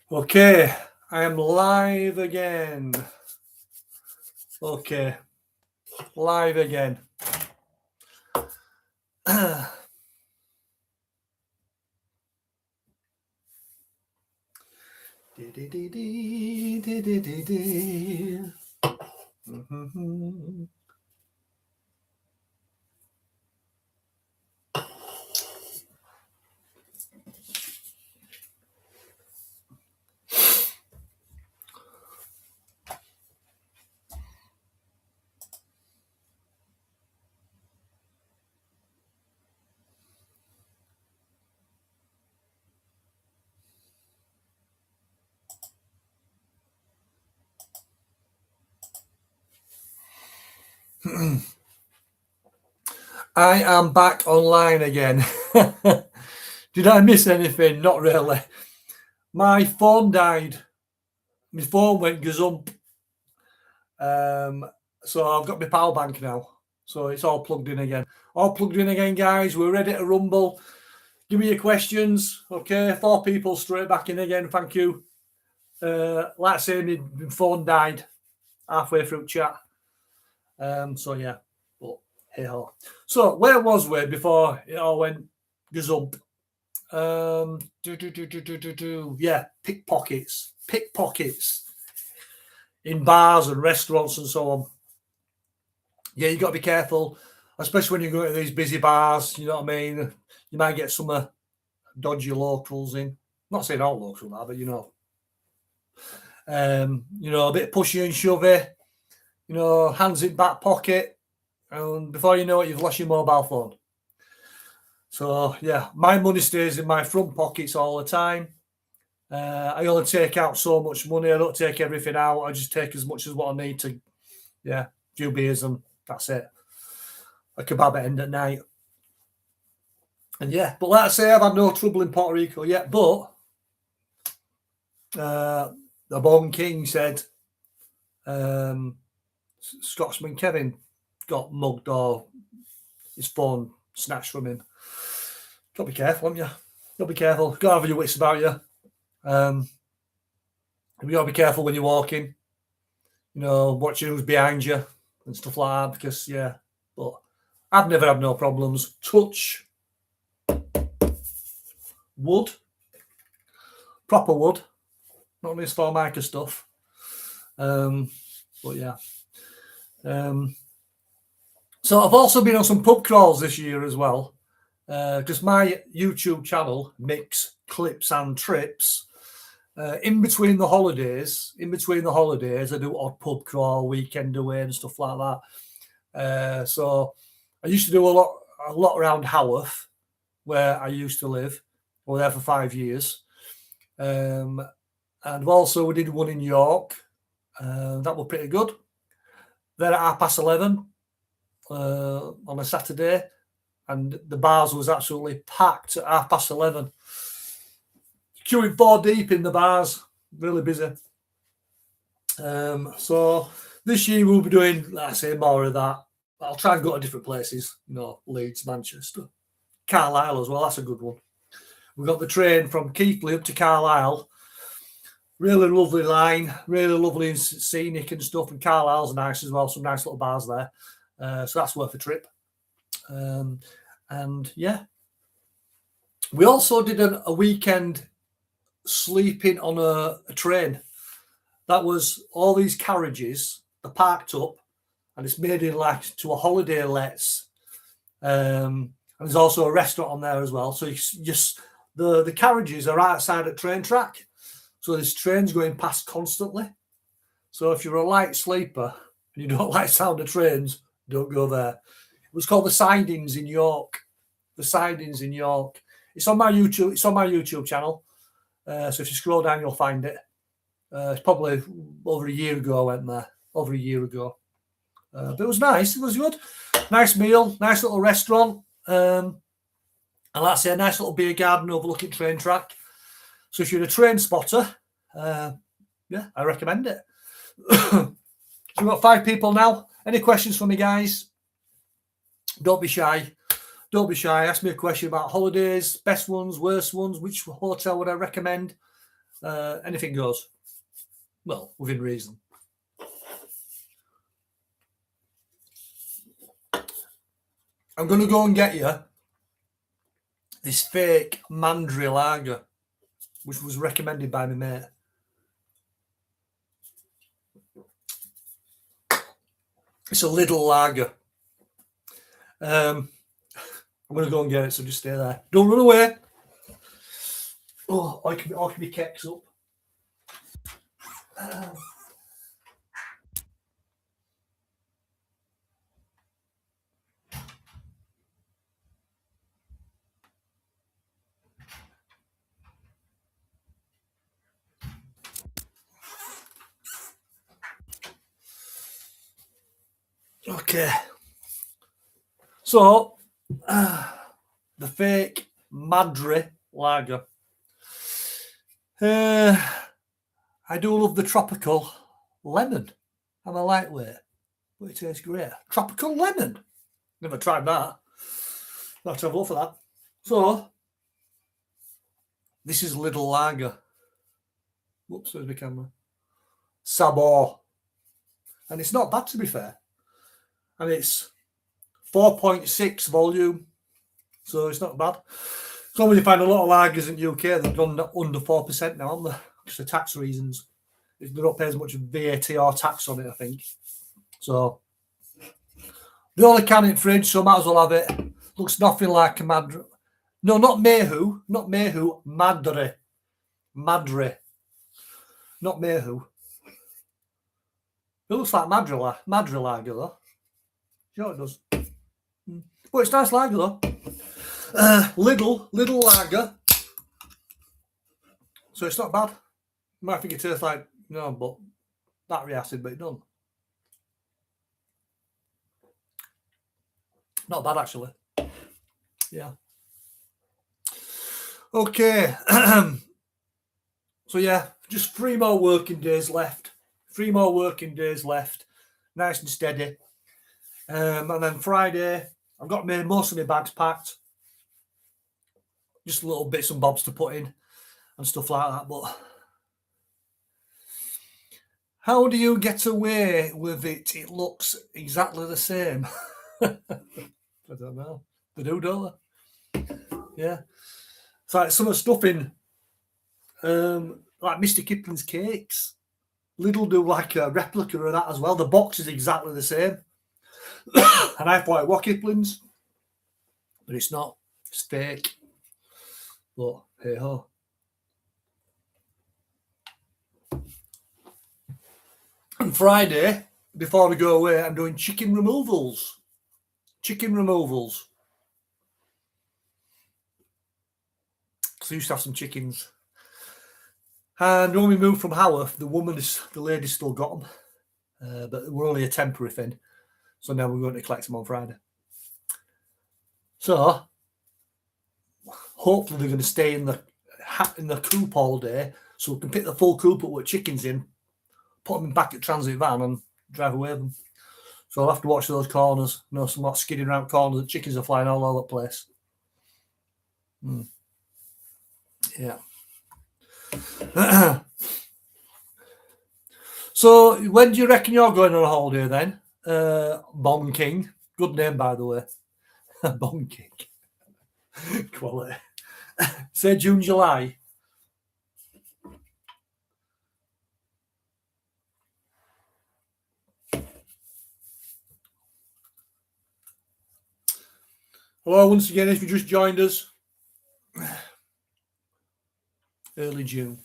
Okay, I am live again. Okay, live again. I am back online again. Did I miss anything? Not really. My phone died. My phone went gazump. So I've got my power bank now. So it's all plugged in again. All plugged in again, guys. We're ready to rumble. Give me your questions. Okay, 4 people straight back in again. Thank you. Like I say, my phone died halfway through chat. So yeah, but hey ho. So where was we before it all went gazump? Yeah, pickpockets in bars and restaurants and so on. Yeah, you got to be careful, especially when you go to these busy bars. You know what I mean? You might get some dodgy locals in. I'm not saying all locals are, but you know, a bit pushy and shovey. You know, hands in back pocket, and before you know it, you've lost your mobile phone. So yeah, my money stays in my front pockets all the time. I only take out so much money. I don't take everything out. I just take as much as what I need to. Yeah, a few beers and that's it. A kebab at end at night. And yeah, but like I say, I've had no trouble in Puerto Rico yet. But the Bone King said Scotsman Kevin got mugged or his phone snatched from him. Got to be careful, haven't you? Got to be careful. Got to have your wits about you. You got to be careful when you're walking. You know, watching who's behind you and stuff like that. Because yeah, but I've never had no problems. Touch wood, proper wood, not this Formica stuff. But yeah. So I've also been on some pub crawls this year as well. Because my YouTube channel, Mick's Clips and Trips, in between the holidays, I do odd pub crawl, weekend away and stuff like that. So I used to do a lot around Haworth, where I used to live. I was there for 5 years. And also we did one in York. That was pretty good. Then at 11:30 on a Saturday, and the bars was absolutely packed at 11:30. Queuing 4 deep in the bars, really busy. So this year we'll be doing, like I say, more of that. I'll try and go to different places, you know, Leeds, Manchester, Carlisle as well. That's a good one. We got the train from Keighley up to Carlisle. Really lovely line, really lovely and scenic and stuff. And Carlisle's nice as well. Some nice little bars there. So that's worth a trip. And yeah, we also did a weekend sleeping on a train. That was all these carriages, they're parked up, and it's made in like to a holiday lets. And there's also a restaurant on there as well. So the carriages are outside at train track. So there's trains going past constantly. So if you're a light sleeper and you don't like sound of trains, don't go there. It was called the Sidings in York. The Sidings in York. It's on my YouTube. It's on my YouTube channel. So if you scroll down, you'll find it. It's probably over a year ago I went there. Over a year ago. But it was nice. It was good. Nice meal. Nice little restaurant. And like I say, a nice little beer garden overlooking train track. So if you're a train spotter, yeah, I recommend it. So we've got 5 people now. Any questions for me, guys? Don't be shy. Don't be shy. Ask me a question about holidays, best ones, worst ones, which hotel would I recommend? Anything goes. Well, within reason. I'm going to go and get you this fake Mandry lager, which was recommended by my mate. It's a little lager. I'm going to go and get it, so just stay there. Don't run away. Oh, I can be kecks up. Okay. So, the fake Madre lager. I do love the tropical lemon. I'm a lightweight, but it tastes great. Tropical lemon. Never tried that. I'll have to have a look for that. So, this is little lager. Whoops, there's my camera. Sabor. And it's not bad, to be fair. And it's 4.6 volume. So it's not bad. So when you find a lot of lagers in the UK, they've done under 4% now, haven't they? Because of tax reasons. They don't pay as much VAT or tax on it, I think. So they only can in fridge, so might as well have it. Looks nothing like a Madre. No, not Mayhew. Not Mayhew. Madre. Madre. Not Mayhew. It looks like Madre lager, though. Sure it does. But it's nice lager, though. Little lager. So it's not bad. You might think it tastes like, no, but battery acid, but it doesn't. Not bad, actually. Yeah. Okay. So, yeah, just 3 more working days left. 3 more working days left. Nice and steady. And then Friday, I've got most of my bags packed. Just little bits and bobs to put in and stuff like that. But how do you get away with it? It looks exactly the same. I don't know. They do, don't they? Yeah. It's like some of the stuff in like Mr. Kipling's cakes. Lidl do like a replica of that as well. The box is exactly the same. And I thought it was Kipling's, but it's not. It's fake. But hey ho. And Friday, before we go away, I'm doing chicken removals. Chicken removals. So I used to have some chickens. And when we moved from Haworth, the lady still got them. But we're only a temporary thing. So now we're going to collect them on Friday. So hopefully they're going to stay in the coop all day, so we can pick the full coop up with chickens in, put them back at transit van and drive away with them. So I'll have to watch those corners. You know, some lot skidding around corners. The chickens are flying all over the place. Yeah. So when do you reckon you're going on a holiday then? Bon King. Good name, by the way. Bon King. Quality. Say June, July. Hello, once again, if you just joined us. Early June.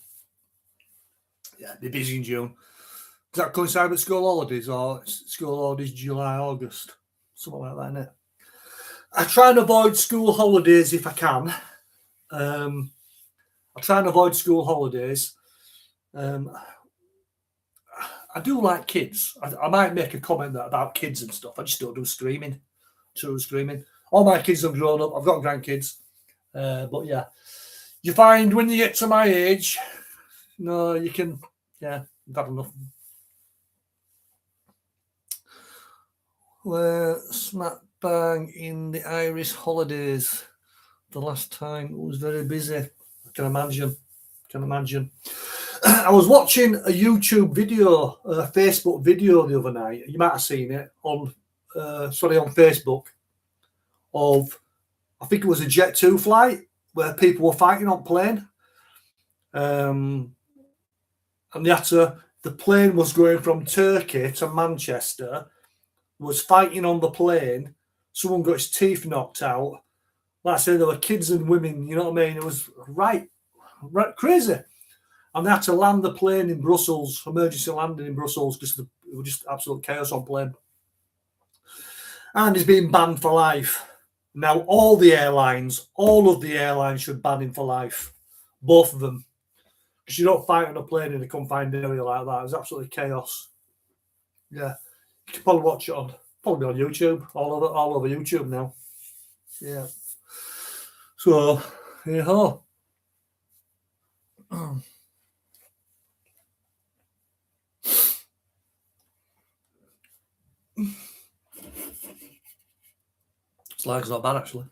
Yeah, be busy in June. Does that coincide with school holidays, or school holidays July, August? Something like that, innit? I try and avoid school holidays if I can. I try and avoid school holidays. I do like kids. I might make a comment about kids and stuff. I just don't do screaming. True screaming. All my kids have grown up. I've got grandkids. But yeah, you find when you get to my age, no, you can, yeah, you've had enough. We're smack bang in the Irish holidays. The last time it was very busy. I can imagine. Can imagine. I was watching a YouTube video, a Facebook video the other night. You might have seen it on Facebook of, I think it was a Jet 2 flight where people were fighting on plane. And the plane was going from Turkey to Manchester, was fighting on the plane. Someone got his teeth knocked out. Like I said, there were kids and women, you know what I mean? It was right crazy. And they had to land the plane in Brussels, emergency landing in Brussels, because it was just absolute chaos on plane. And he's been banned for life. Now, all of the airlines should ban him for life. Both of them. Because you don't fight on a plane in a confined area like that. It's absolutely chaos. Yeah. You can probably watch it probably on YouTube. All over YouTube now. Yeah. So, yeah. It's like it's not bad, actually.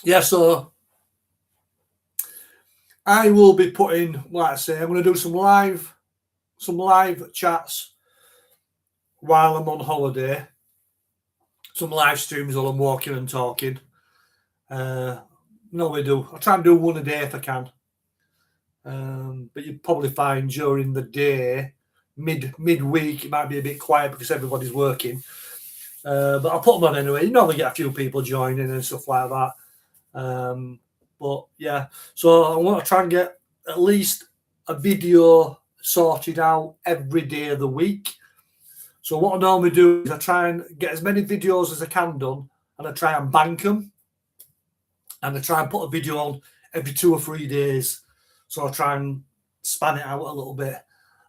Yeah, so I will be putting, like I say, I'm going to do some live chats while I'm on holiday. Some live streams while I'm walking and talking. No, we do. I try and do one a day if I can. But you'd probably find during the day, midweek, it might be a bit quiet because everybody's working. But I'll put them on anyway. You normally get a few people joining and stuff like that. But yeah, so I want to try and get at least a video sorted out every day of the week. So what I normally do is I try and get as many videos as I can done, and I try and bank them. And I try and put a video on every 2 or 3 days. So I try and span it out a little bit.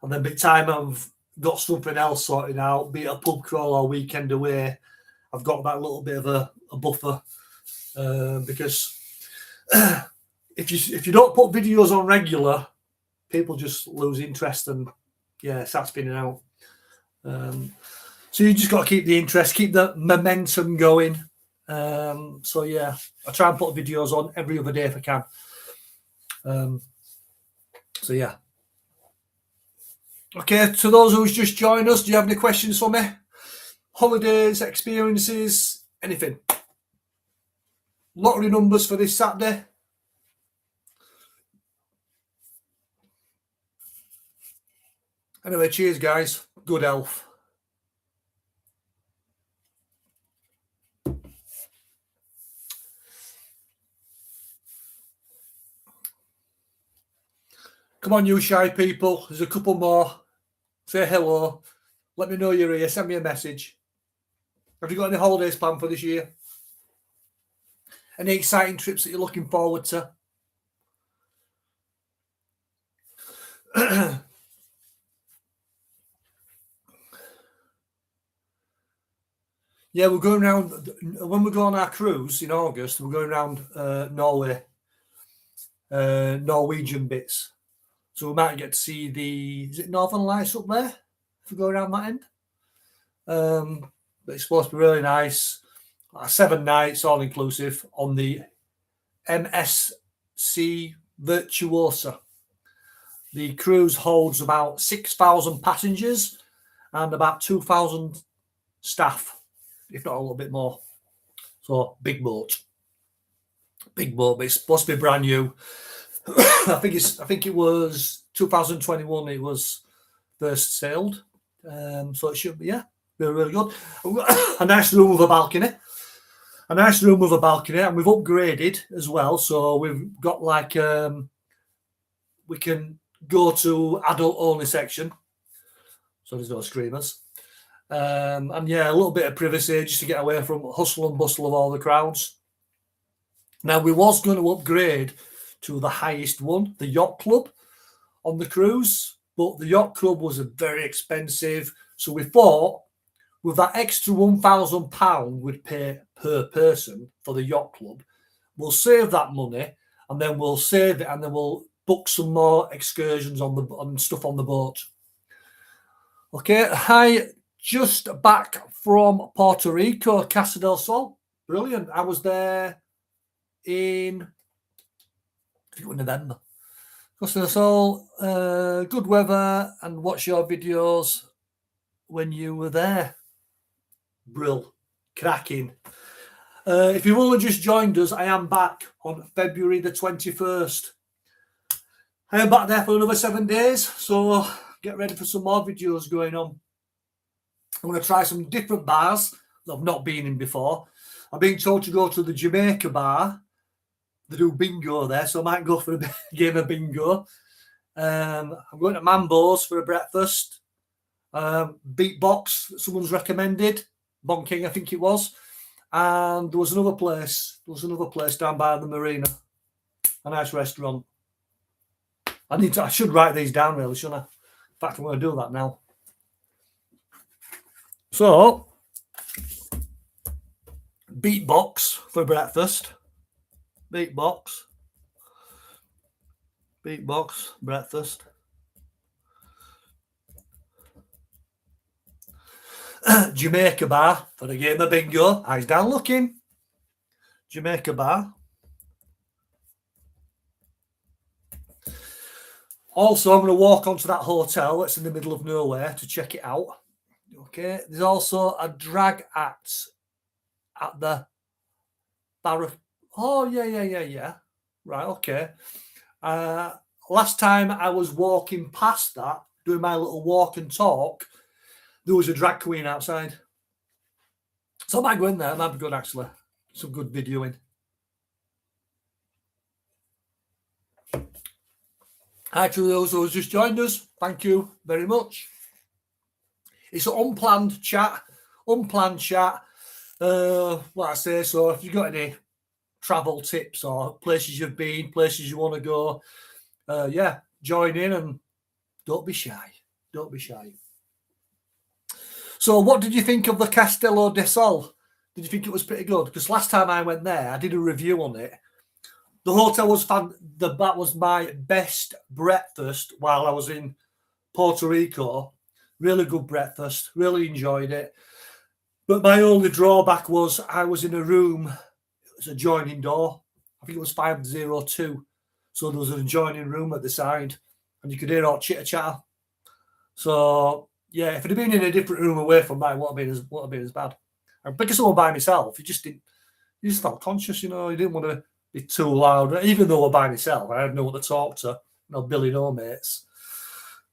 And then by the time I've got something else sorted out, be it a pub crawl or weekend away, I've got that little bit of a buffer. Because if you don't put videos on regular, people just lose interest and start spinning out. So you just got to keep the interest, keep the momentum going. So yeah, I try and put videos on every other day if I can. So yeah. Okay, to those who's just joined us, do you have any questions for me? Holidays, experiences, anything? Lottery numbers for this Saturday? Anyway, cheers, guys. Good health. Come on, you shy people. There's a couple more. Say hello. Let me know you're here. Send me a message. Have you got any holidays planned for this year? Any exciting trips that you're looking forward to? Yeah, we're going around. When we go on our cruise in August, we're going around Norway, Norwegian bits. So we might get to see is it Northern Lights up there if we go around that end? But it's supposed to be really nice. 7 nights, all inclusive, on the MSC Virtuosa. The cruise holds about 6,000 passengers and about 2,000 staff, if not a little bit more. So big boat, but it's supposed to be brand new. I think it was 2021. It was first sailed, so it should be really good. A nice room with a balcony, and we've upgraded as well. So we've got like we can go to adult only section, so there's no screamers, and a little bit of privacy just to get away from hustle and bustle of all the crowds. Now we was going to upgrade to the highest one, the yacht club on the cruise, but the yacht club was very expensive. So we thought with that extra £1,000 we'd pay per person for the yacht club, we'll save that money and then we'll save it and then we'll book some more excursions on stuff on the boat. Okay, hi, just back from Puerto Rico, Casa del Sol. Brilliant. I was there in, I think it was November. Because it's all good weather and watch your videos when you were there. Brill. Cracking. If you've only just joined us, I am back on February the 21st. I am back there for another 7 days, so get ready for some more videos going on. I'm going to try some different bars that I've not been in before. I've been told to go to the Jamaica bar. They do bingo there, so I might go for a game of bingo. I'm going to Mambo's for a breakfast. Beatbox that someone's recommended. Bon King, I think it was. And there was another place. Down by the marina. A nice restaurant. I should write these down, really, shouldn't I? In fact, I'm going to do that now. So, beatbox for breakfast. Beatbox, breakfast. Jamaica bar for a game of bingo. Eyes down looking. Jamaica bar. Also, I'm going to walk onto that hotel that's in the middle of nowhere to check it out. Okay. There's also a drag act at the bar. Oh, yeah. Right, okay. Last time I was walking past that, doing my little walk and talk, there was a drag queen outside. So I might go in there. It might be good, actually. Some good videoing. Actually, those who just joined us, thank you very much. It's an unplanned chat. What I say, so if you've got any travel tips or places you've been, places you want to go, join in and don't be shy. So what did you think of the Castello de Sol? Did you think it was pretty good? Because last time I went there, I did a review on it. The hotel was fun. That was my best breakfast while I was in Puerto Rico. Really good breakfast. Really enjoyed it. But my only drawback was I was in a room. It was an adjoining door. I think it was 502. So there was an adjoining room at the side. And you could hear all chitter-chatter. So, yeah, if it had been in a different room away from mine, it wouldn't have been as bad. And because I was by myself, you just felt conscious, you didn't want to be too loud. Even though I was by myself, I had no one to talk to, Billy no mates.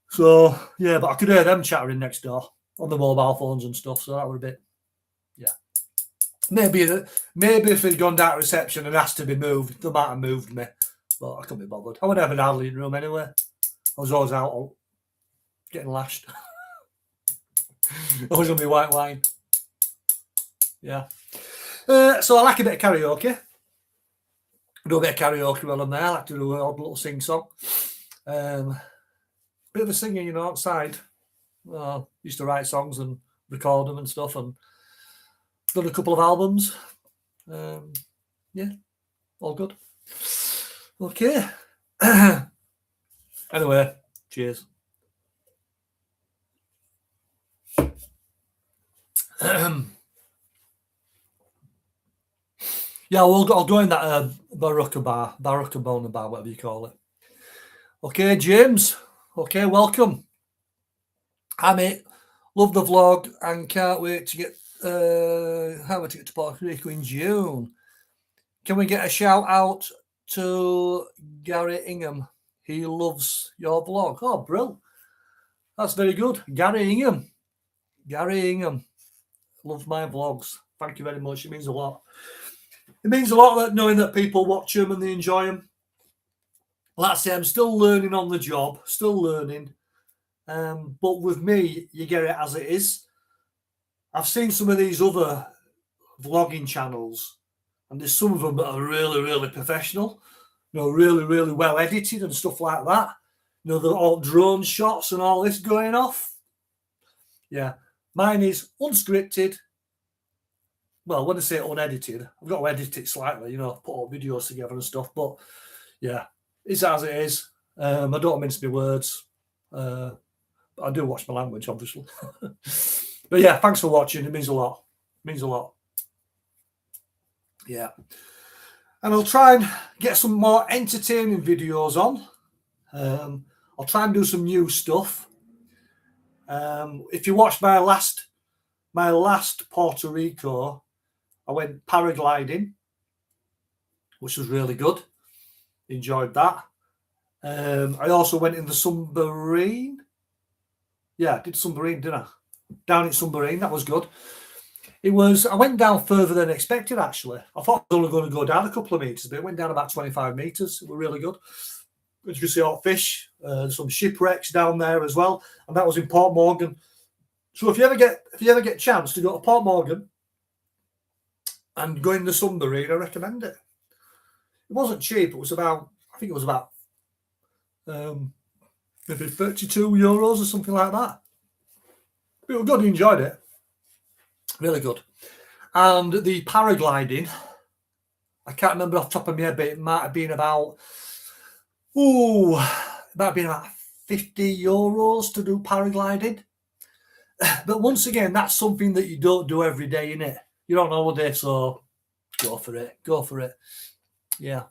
So, yeah, but I could hear them chattering next door on the mobile phones and stuff, so that was a bit, yeah. Maybe if it'd gone down to reception and asked to be moved, they might have moved me, but I couldn't be bothered. I wouldn't have an adult room anyway. I was always out getting lashed. Always on my white wine. Yeah. So I like a bit of karaoke. I do a bit of karaoke while I'm there. I like to do an odd little sing-song. Bit of a singing, outside. Used to write songs and record them and stuff, and done a couple of albums. Yeah, all good. Okay. Anyway, cheers. Yeah, I'll go in that Barocca Bona bar, whatever you call it. Okay, James. Okay, welcome. Hi, mate. Love the vlog and can't wait to get to Puerto Rico in June. Can we get a shout out to Gary Ingham? He loves your vlog. Oh, brilliant. That's very good. Gary Ingham. Loves my vlogs. Thank you very much. It means a lot. It means a lot that knowing that people watch them and they enjoy them. Like I say, I'm still learning on the job, but with me, you get it as it is. I've seen some of these other vlogging channels, and there's some of them that are really, really professional, really, really well edited and stuff like that. They're all drone shots and all this going off. Yeah, mine is unscripted. Well, when I say unedited, I've got to edit it slightly, put all videos together and stuff. But yeah, it's as it is. I don't mince my words. But I do watch my language, obviously. But yeah, thanks for watching. It means a lot. Yeah. And I'll try and get some more entertaining videos on. I'll try and do some new stuff. If you watched my last Puerto Rico, I went paragliding, which was really good. Enjoyed that. I also went in the submarine. Yeah, I did submarine, didn't I? Down in submarine, that was good. I went down further than expected, actually. I thought I was only going to go down a couple of meters, but it went down about 25 meters. It was really good. As you can see, all fish, some shipwrecks down there as well, and that was in Port Morgan. So if you ever get a chance to go to Port Morgan and go in the submarine, I recommend it. It wasn't cheap. It was about, I think it was about maybe €32 or something like that. It was good. I enjoyed it. Really good. And the paragliding, I can't remember off the top of my head, but it might have been about €50 to do paragliding. But once again, that's something that you don't do every day, innit? You're on holiday, so go for it. Go for it. Yeah.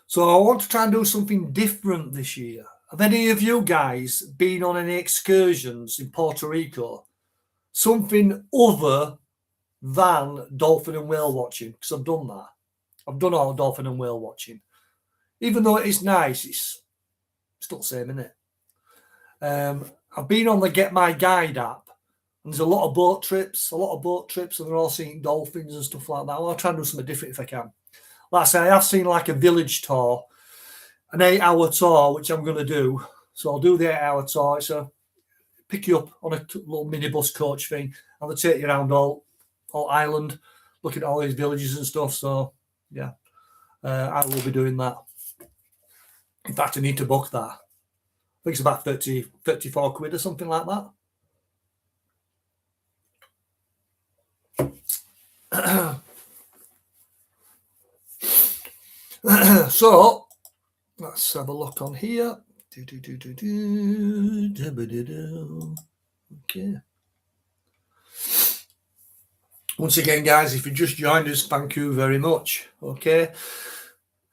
So I want to try and do something different this year. Have any of you guys been on any excursions in Puerto Rico? Something other than dolphin and whale watching, because I've done that. I've done all dolphin and whale watching. Even though it is nice, it's still the same, isn't it? I've been on the Get My Guide app, and there's a lot of boat trips, and they're all seeing dolphins and stuff like that. I'll try and do something different if I can. Like I say, I have seen like a village tour, an 8-hour tour, which I'm going to do. So I'll do the 8-hour tour. So pick you up on a little minibus coach thing, and they'll take you around all island, looking at all these villages and stuff. So yeah, I will be doing that. In fact, I need to book that. I think it's about 34 quid or something like that. So let's have a look on here. Okay. Once again, guys, if you just joined us, thank you very much. Okay.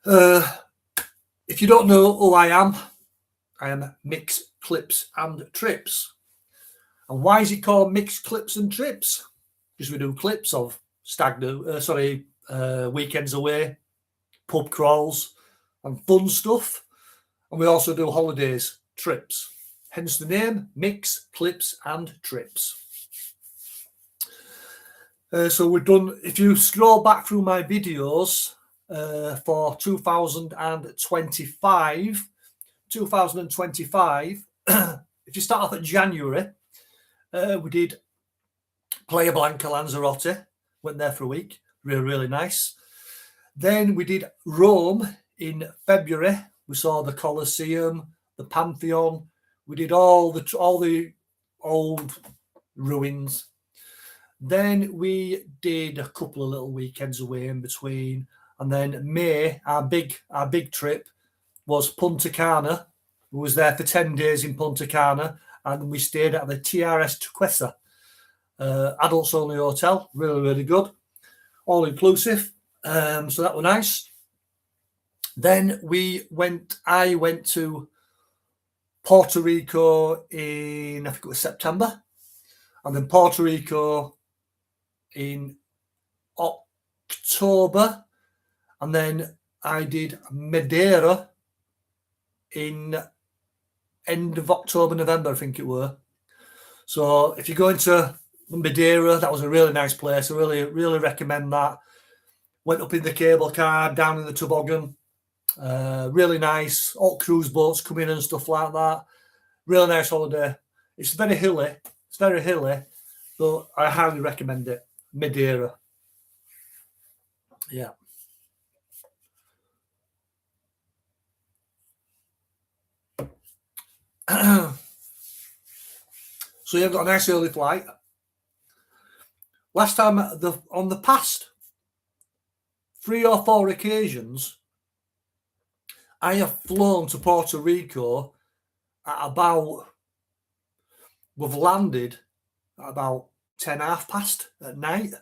If you don't know who I am Mick's Clips and Trips. And why is it called Mick's Clips and Trips? Because we do clips of weekends away, pub crawls, and fun stuff. And we also do holidays, trips. Hence the name, Mick's Clips and Trips. So we've done, if you scroll back through my videos for 2025, if you start off at January, we did Playa Blanca, Lanzarote, went there for a week, really, really nice. Then we did Rome in February. We saw the Colosseum, the Pantheon. We did all the old ruins. Then we did a couple of little weekends away in between. And then May, our big trip was Punta Cana. We was there for 10 days in Punta Cana, and we stayed at the TRS Tuquesa adults only hotel. Really, really good. All inclusive. So that was nice. Then I went to Puerto Rico in, I think it was September, and then Puerto Rico in October, and then I did Madeira in end of October, November, I think it were. So if you go into Madeira, that was a really nice place. I really, really recommend that. Went up in the cable car, down in the toboggan. Really nice. All cruise boats come in and stuff like that. Really nice holiday. It's very hilly. But I highly recommend it. Madeira. Yeah. So you've got a nice early flight. Last time on the past 3 or 4 occasions, I have flown to Puerto Rico we've landed at about 10 half past at night.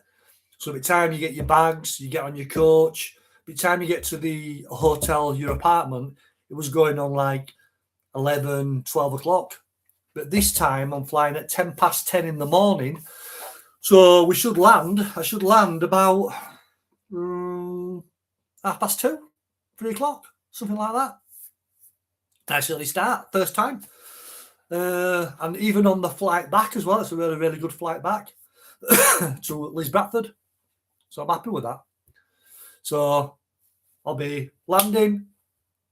So by the time you get your bags, you get on your coach, by the time you get to the hotel, your apartment, it was going on like 11, 12 o'clock. But this time I'm flying at 10 past 10 in the morning. So I should land about 2:30, 3 o'clock, something like that. Nice early start, first time. And even on the flight back as well, it's a really, really good flight back to Leeds Bradford. So I'm happy with that. So I'll be landing,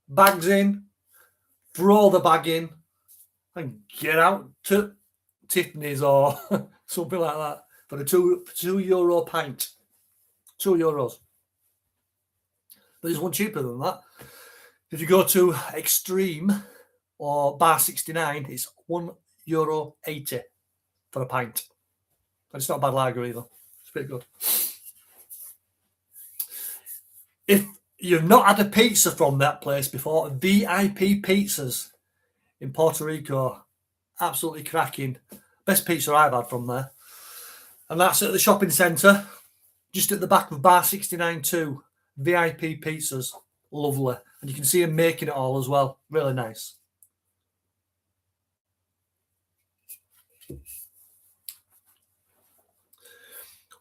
bags in, throw the bag in, and get out to Tiffany's or something like that for a €2 pint. €2. But there's one cheaper than that. If you go to Extreme or Bar 69, it's €1.80 for a pint. And it's not a bad lager either. It's pretty good. If you've not had a pizza from that place before, VIP Pizzas in Puerto Rico, absolutely cracking. Best pizza I've had from there. And that's at the shopping centre, just at the back of Bar 69 too. VIP Pizzas, lovely. And you can see them making it all as well. Really nice.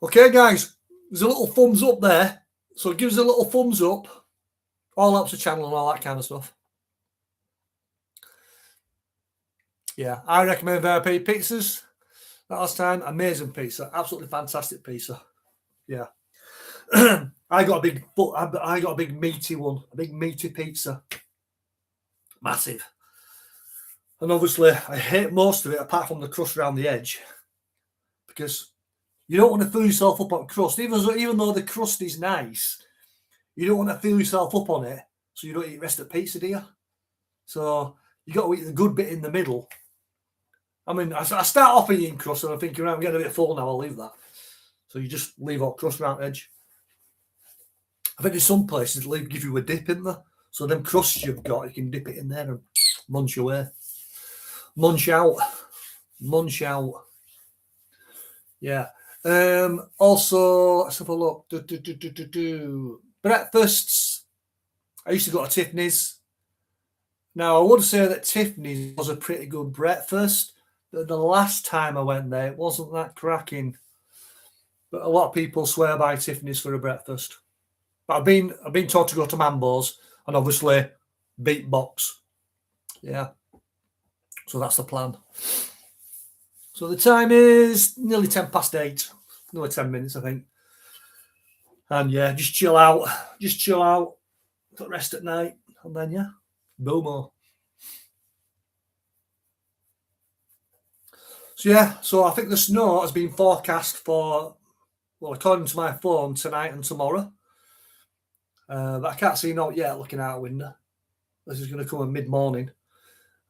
Okay, guys, there's a little thumbs up there. So give us a little thumbs up. All helps the channel and all that kind of stuff. Yeah, I recommend VIP Pizzas. That last time, amazing pizza. Absolutely fantastic pizza. Yeah. I got a big meaty one, a big meaty pizza. Massive. And obviously, I hate most of it apart from the crust around the edge. Because you don't want to fill yourself up on crust. Even though the crust is nice, you don't want to fill yourself up on it so you don't eat the rest of the pizza, do you? So you got to eat the good bit in the middle. I mean, I start off eating crust and I'm thinking, right, I'm getting a bit full now, I'll leave that. So you just leave all crust around the edge. I think in some places they give you a dip in there. So them crusts you've got, you can dip it in there and munch away. Munch out. Munch out. Yeah. Also, let's have a look. Breakfasts. I used to go to Tiffany's. Now, I would say that Tiffany's was a pretty good breakfast. But the last time I went there, it wasn't that cracking. But a lot of people swear by Tiffany's for a breakfast. But I've been taught to go to Mambo's and obviously Beatbox. Yeah. So that's the plan. So the time is nearly 10 past 8. Another 10 minutes, I think. And yeah, just chill out. Just chill out. Got rest at night. And then, yeah, no more. So yeah, so I think the snow has been forecast for, well, according to my phone, tonight and tomorrow. But I can't see not yet looking out a window. This is going to come in mid-morning.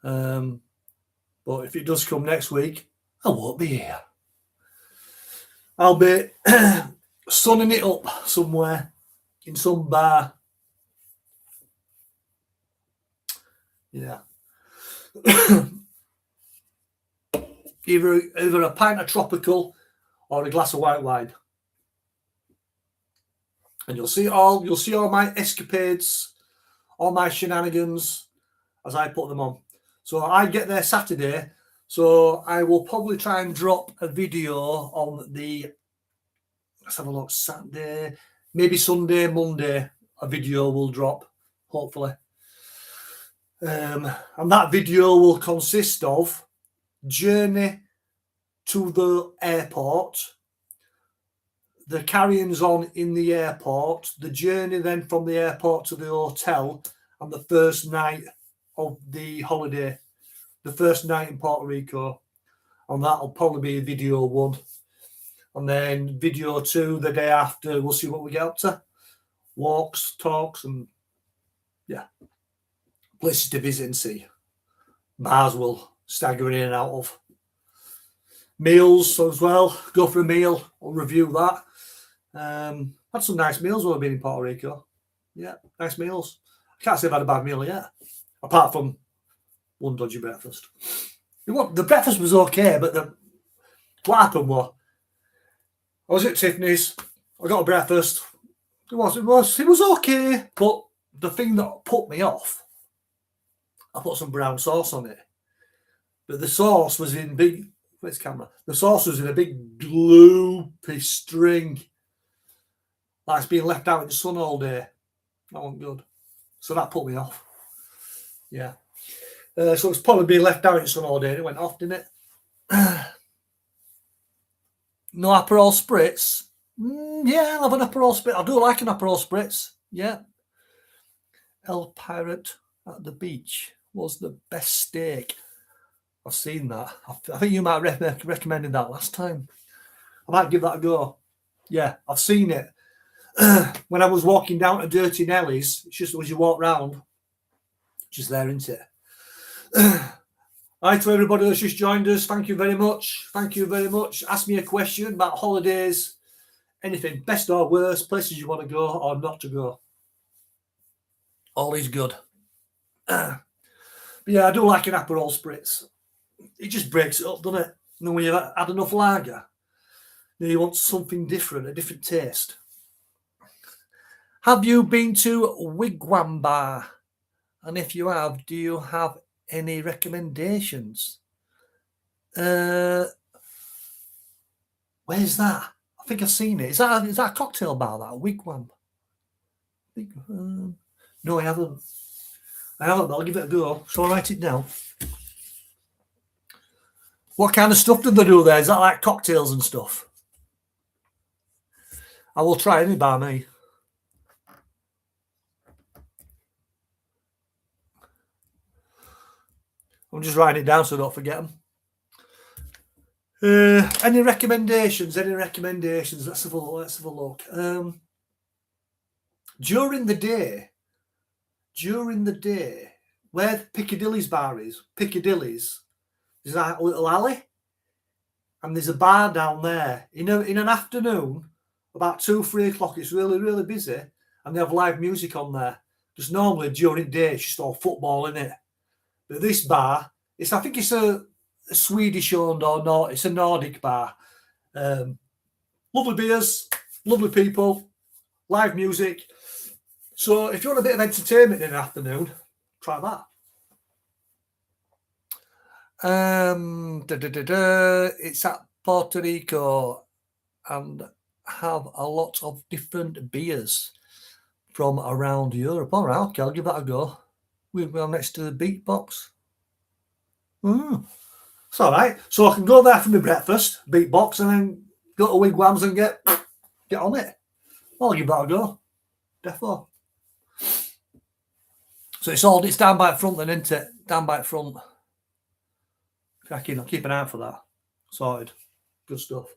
But if it does come next week, I won't be here. I'll be sunning it up somewhere in some bar. Yeah. either a pint of tropical or a glass of white wine. And you'll see all my escapades, all my shenanigans as I put them on. So I get there Saturday, so I will probably try and drop a video on the, let's have a look, Saturday, maybe Sunday, Monday, a video will drop, hopefully. And that video will consist of journey to the airport, the carry-ons on in the airport, the journey then from the airport to the hotel, and the first night of the holiday, the first night in Puerto Rico. And that'll probably be video 1. And then video 2 the day after, we'll see what we get up to. Walks, talks, and yeah, places to visit and see. Bars we'll stagger in and out of. Meals as well. Go for a meal. I'll review that. Had some nice meals while I've been in Puerto Rico. Yeah, nice meals. I can't say I've had a bad meal yet, apart from one dodgy breakfast. The breakfast was okay, but what happened was I was at Tiffany's, I got a breakfast. It was okay, but the thing that put me off, I put some brown sauce on it, but the sauce was in big. Where's the camera? The sauce was in a big gloopy string, like it's being left out in the sun all day. That wasn't good, so that put me off. Yeah, so it's probably being left out in the sun all day. And it went off, didn't it? No Aperol spritz. Yeah, I'll have an Aperol spritz. I do like an Aperol spritz. Yeah. El Pirate at the Beach was the best steak. I've seen that. I think you might have recommended that last time. I might give that a go. Yeah, I've seen it. When I was walking down to Dirty Nelly's, it's just as you walk round, just there, isn't it? Hi to everybody that's just joined us. Thank you very much. Thank you very much. Ask me a question about holidays, anything, best or worst, places you want to go or not to go. All is good. But yeah, I do like an Aperol spritz. It just breaks it up, doesn't it? And then when you've had enough lager, then you want something different, a different taste. Have you been to Wigwam Bar? And if you have, do you have any recommendations? Where's that? I think I've seen it. Is that a cocktail bar, that Wigwam? No, I haven't. But I'll give it a go. So I'll write it down. What kind of stuff do they do there? Is that like cocktails and stuff? I will try any bar, me. I'm just writing it down so I don't forget them. Any recommendations? Let's have a look. During the day, where Piccadilly's bar is, there's that little alley, and there's a bar down there. In an afternoon, about 2-3 o'clock, it's really, really busy, and they have live music on there. Just normally during the day, it's just all football, in it. But this bar, I think it's a Swedish owned or not. It's a Nordic bar. Lovely beers, lovely people, live music. So if you want a bit of entertainment in the afternoon, try that. It's at Puerto Rico and have a lot of different beers from around Europe. All right, okay, I'll give that a go. We're next to the beatbox. It's all right. So I can go there for my breakfast, beatbox, and then go to Wigwams and get on it. I'll give that a go. Defo. So it's down by the front then, isn't it? Down by the front. Cracking. I'll keep an eye out for that. Sorted. Good stuff.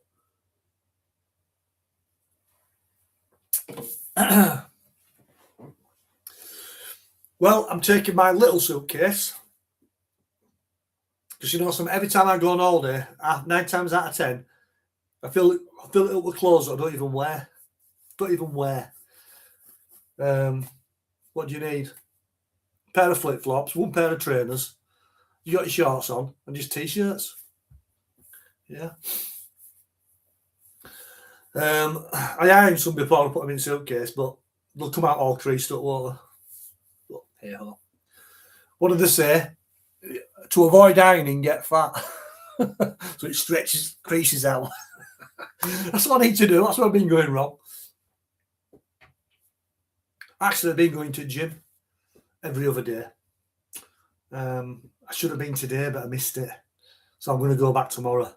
Well, I'm taking my little suitcase. Because every time I go on holiday, 9 times out of 10, I fill it up with clothes I don't even wear. What do you need? A pair of flip-flops, 1 pair of trainers. You got your shorts on and just t-shirts. Yeah. I ironed some before I put them in the suitcase, but they'll come out all creased up, won't they? But hey ho. What did they say? To avoid ironing, get fat. So it creases out. That's what I need to do. That's what I've been going wrong. Actually, I've been going to the gym every other day. I should have been today, but I missed it. So I'm going to go back tomorrow.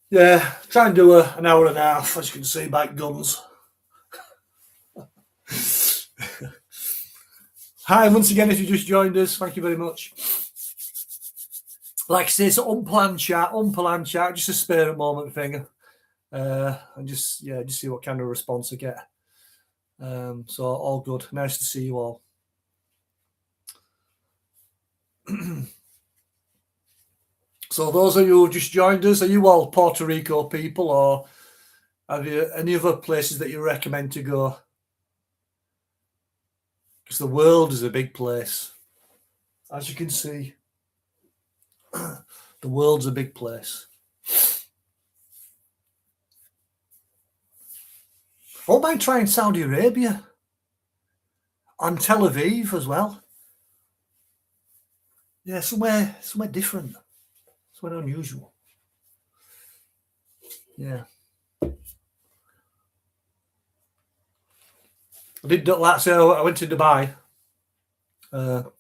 Yeah, try and do an hour and a half, as you can see by guns. Hi, once again, if you just joined us, thank you very much. Like I say, it's an unplanned chat, just a spare moment thing. And just see what kind of response I get. So all good. Nice to see you all. So those of you who just joined us, are you all Puerto Rico people, or have you any other places that you recommend to go? Because the world is a big place, as you can see. The world's a big place. I won't mind trying Saudi Arabia and Tel Aviv as well. Yeah, somewhere different, somewhere unusual. Yeah. I did like say I went to Dubai about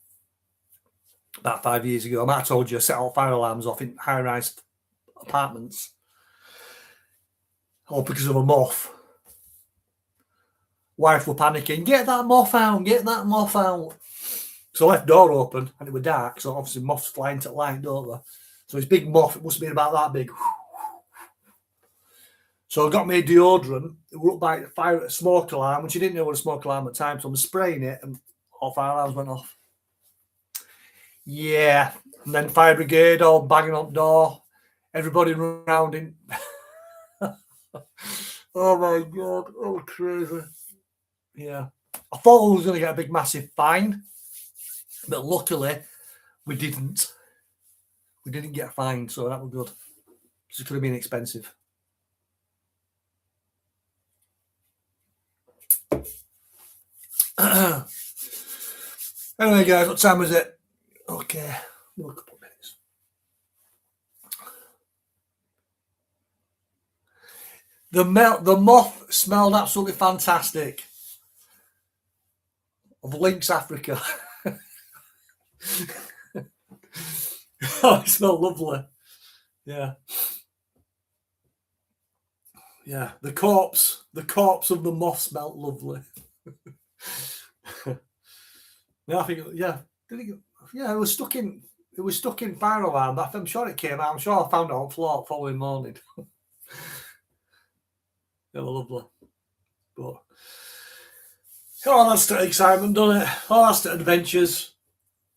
5 years ago. I might have told you I set all fire alarms off in high-rise apartments, all because of a moth. Wife were panicking, get that moth out, get that moth out. So I left the door open and it was dark, so obviously moths fly into the light, don't they? So this big moth, it must have been about that big. So I got me a deodorant. It looked like a smoke alarm, which you didn't know what a smoke alarm at the time. So I'm spraying it and all fire alarms went off. Yeah. And then fire brigade all banging on the door. Everybody running around in. Oh my God. Oh, crazy. Yeah. I thought I was going to get a big, massive fine. But luckily, we didn't. We didn't get a fine, so that was good. It could have been expensive. Anyway, guys, what time was it? Okay, a couple of minutes. The moth smelled absolutely fantastic. Of Lynx Africa. Oh, it smelled lovely. Yeah. Yeah. The corpse of the moth smelled lovely. Yeah, I think it was stuck in fire alarm. I'm sure it came out. I'm sure I found it on the floor the following morning. They were lovely. But oh, that's the excitement, doesn't it? Oh, that's the adventures.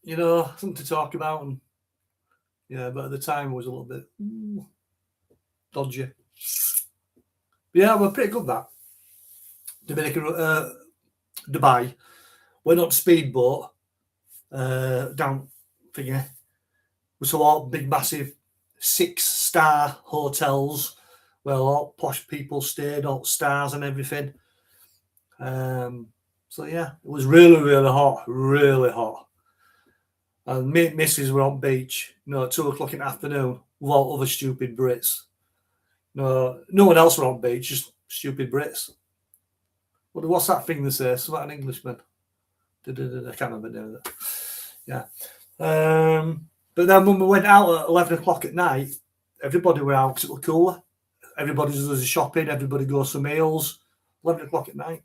You know, something to talk about. And yeah, but at the time it was a little bit dodgy. But yeah, we're pretty good that. Dubai. Went on speedboat down thingy. We saw all big, massive 6-star hotels where all posh people stayed, all stars and everything. So yeah, it was really, really hot, really hot. And me and Mrs. were on beach, at 2:00 in the afternoon with all other stupid Brits. No one else were on beach, just stupid Brits. What's that thing they say? Something an Englishman. I can't remember doing that. Yeah. But then when we went out at 11:00 at night, everybody were out because it was cooler. Everybody does shopping, everybody goes for meals. 11:00 at night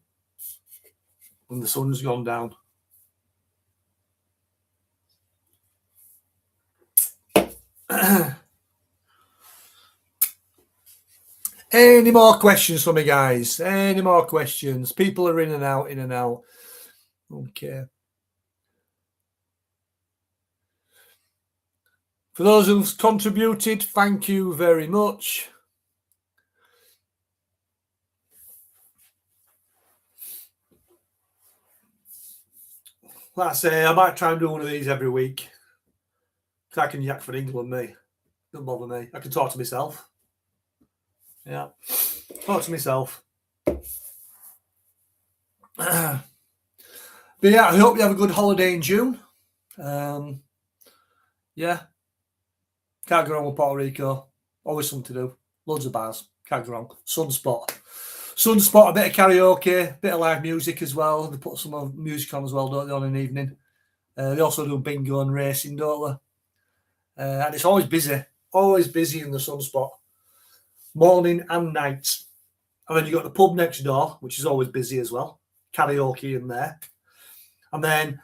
when the sun's gone down. Any more questions for me, guys? Any more questions? People are in and out, in and out. Okay. For those who've contributed, thank you very much. Like I say, I might try and do one of these every week. I can yak for England, me. Don't bother me. I can talk to myself. Yeah. Talk to myself. But yeah, I hope you have a good holiday in June. Yeah. Can't go wrong with Puerto Rico. Always something to do. Loads of bars. Can't go wrong. Sunspot, a bit of karaoke, a bit of live music as well. They put some music on as well, don't they, on an evening. They also do bingo and racing, don't they? And it's always busy in the Sunspot. Morning and night. And then you've got the pub next door, which is always busy as well. Karaoke in there. And then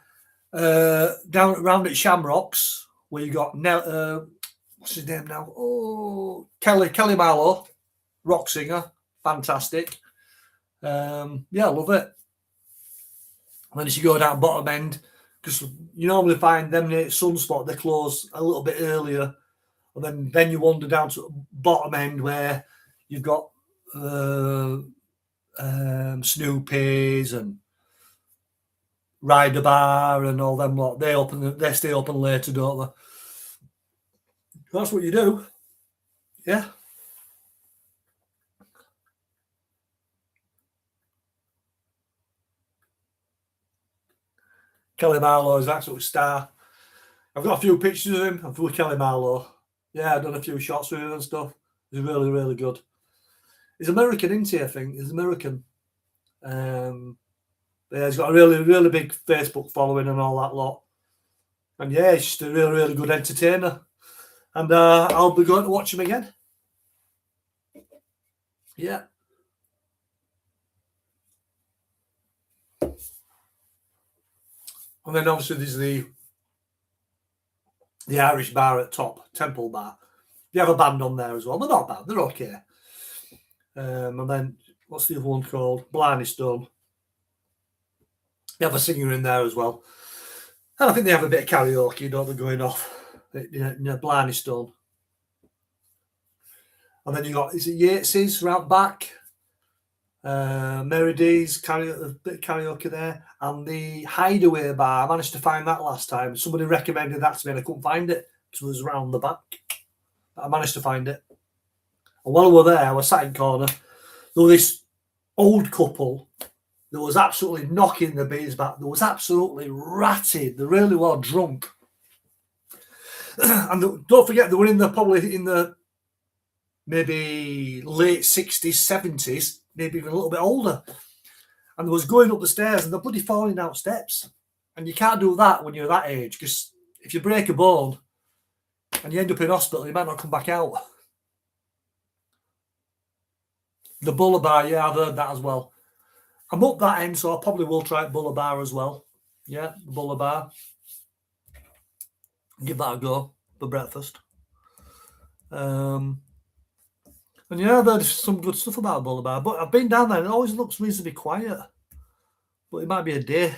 down around at Shamrocks, where you got what's his name now? Oh, Kelly Marlowe, rock singer, fantastic. Yeah, I love it. And then as you go down bottom end, because you normally find them at Sunspot, they close a little bit earlier, and then you wander down to bottom end where you've got Snoopy's and Ryder Bar and all them lot. They stay open later, don't they? That's what you do. Yeah. Kelly Marlowe is an absolute star. I've got a few pictures of him. With Kelly Marlowe. Yeah, I've done a few shots with him and stuff. He's really, really good. He's American, isn't he? I think he's American. Yeah, he's got a really, really big Facebook following and all that lot. And yeah, he's just a really, really good entertainer. And I'll be going to watch him again. Yeah. And then obviously there's the Irish bar at top, Temple Bar. They have a band on there as well. They're not bad. They're okay. And then what's the other one called? Blarney Stone. They have a singer in there as well. And I think they have a bit of karaoke, don't they, going off in Blarney Stone. And then you got, is it Yates's right back? Mary D's, a bit of karaoke there. And the Hideaway Bar, I managed to find that last time. Somebody recommended that to me and I couldn't find it because it was around the back. But I managed to find it. And while we were there, I was sat in corner. There was this old couple that was absolutely knocking the beers back. They was absolutely ratted. They really were drunk. And don't forget, they were probably in the maybe late 60s, 70s, maybe even a little bit older. And they was going up the stairs and they're bloody falling down steps. And you can't do that when you're that age, because if you break a bone and you end up in hospital, you might not come back out. The Buller Bar, yeah, I've heard that as well. I'm up that end, so I probably will try Buller Bar as well. Yeah, the Buller Bar. Give that a go for breakfast. And yeah, I've heard some good stuff about Buller Bar, but I've been down there and it always looks reasonably quiet. But it might be a day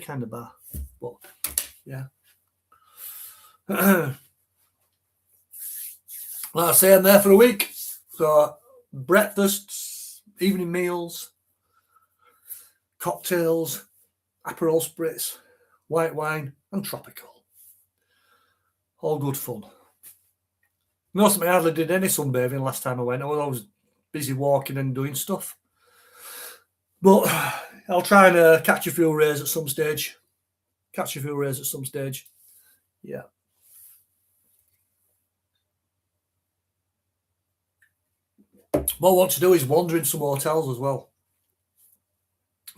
kind of bar. But yeah. Like I say, I'm there for a week. So breakfasts, evening meals, cocktails, Aperol spritz, white wine, and tropical. All good fun. Most of me hardly did any sunbathing last time I went. I was always busy walking and doing stuff. But I'll try and catch a few rays at some stage. Yeah. What I want to do is wander in some hotels as well.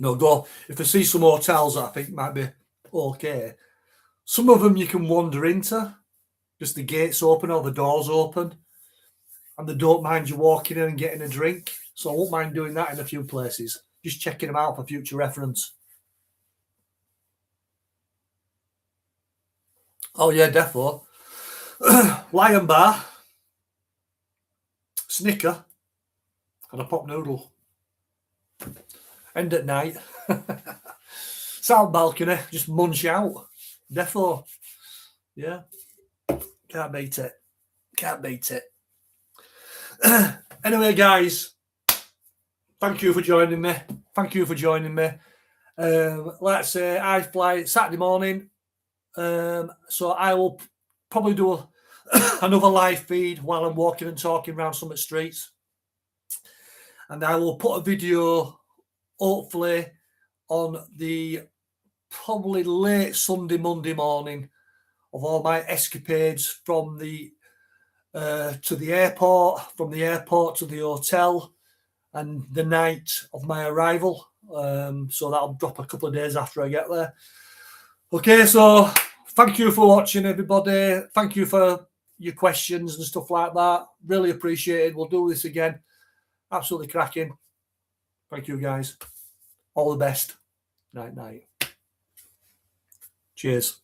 Go if I see some hotels that I think might be okay. Some of them you can wander into, just the gates open or the doors open, and they don't mind you walking in and getting a drink. So I won't mind doing that in a few places. Just checking them out for future reference. Oh yeah, defo. Lion Bar, Snicker, and a pop noodle. End at night. Sound balcony, just munch out. Defo. Yeah. Can't beat it. Anyway, guys, thank you for joining me. Let's say I fly Saturday morning. So I will probably do another live feed while I'm walking and talking around Summit Streets. And I will put a video, hopefully, on the probably late Sunday, Monday morning of all my escapades from the to the airport, from the airport to the hotel, and the night of my arrival. So that'll drop a couple of days after I get there. Okay, so thank you for watching, everybody. Thank you for your questions and stuff like that. Really appreciate it. We'll do this again. Absolutely cracking. Thank you, guys. All the best. Night. Cheers.